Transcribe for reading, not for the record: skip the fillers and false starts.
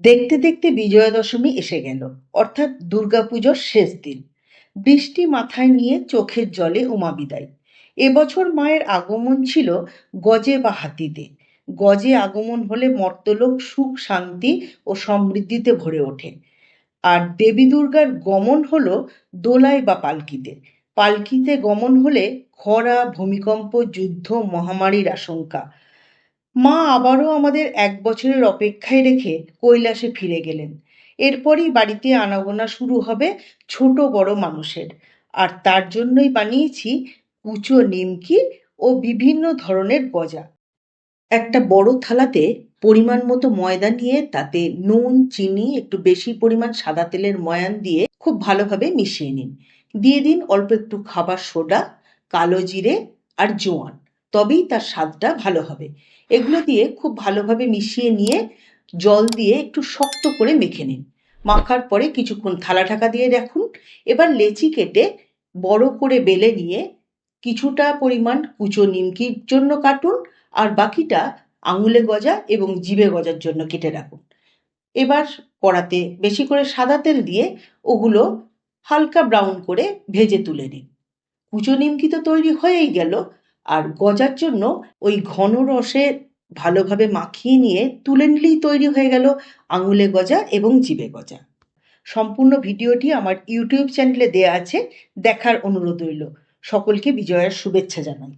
দেখতে দেখতে বিজয়া দশমী এসে গেল, অর্থাৎ দুর্গাপুজোর শেষ দিন। বৃষ্টি মাথায় নিয়ে চোখের জলে উমা বিদায়। এবছর মায়ের আগমন ছিল গজে বা হাতিতে। গজে আগমন হলে মর্তলোক সুখ শান্তি ও সমৃদ্ধিতে ভরে ওঠে, আর দেবী দুর্গার গমন হলো দোলায় বা পালকিতে। পালকিতে গমন হলে খরা, ভূমিকম্প, যুদ্ধ, মহামারীর আশঙ্কা। মা আবারও আমাদের এক বছরের অপেক্ষায় রেখে কৈলাসে ফিরে গেলেন। এরপরই বাড়িতে আনাগোনা শুরু হবে ছোট বড় মানুষের। আর তার জন্যই বানিয়েছি কুচো নিমকি ও বিভিন্ন ধরনের গজা। একটা বড় থালাতে পরিমাণ মতো ময়দা নিয়ে তাতে নুন, চিনি, একটু বেশি পরিমাণ সাদা তেলের ময়ান দিয়ে খুব ভালোভাবে মিশিয়ে নিন। দিয়ে দিন অল্প একটু খাবার সোডা, কালো জিরে আর জোয়ান। তবেই তার স্বাদটা ভালো হবে। এগুলো দিয়ে খুব ভালোভাবে মিশিয়ে নিয়ে জল দিয়ে একটু শক্ত করে মেখে নিন। মাখার পরে কিছুক্ষণ থালা ঢাকা দিয়ে রাখুন। এবার লেচি কেটে বড় করে বেলে নিয়ে কিছুটা পরিমাণ কুচো নিমকির জন্য কাটুন, আর বাকিটা আঙুলে গজা এবং জিভে গজার জন্য কেটে রাখুন। এবার কড়াতে বেশি করে সাদা তেল দিয়ে ওগুলো হালকা ব্রাউন করে ভেজে তুলে নিন। কুচো নিমকি তো তৈরি হয়েই গেল, আর গজার জন্য ওই ঘন রসে ভালোভাবে মাখিয়ে নিয়ে তুলে নিলেই তৈরি হয়ে গেল আঙুলে গজা এবং জিভে গজা। সম্পূর্ণ ভিডিওটি আমার ইউটিউব চ্যানেলে দেয়া আছে, দেখার অনুরোধ রইল। সকলকে বিজয়ার শুভেচ্ছা জানাই।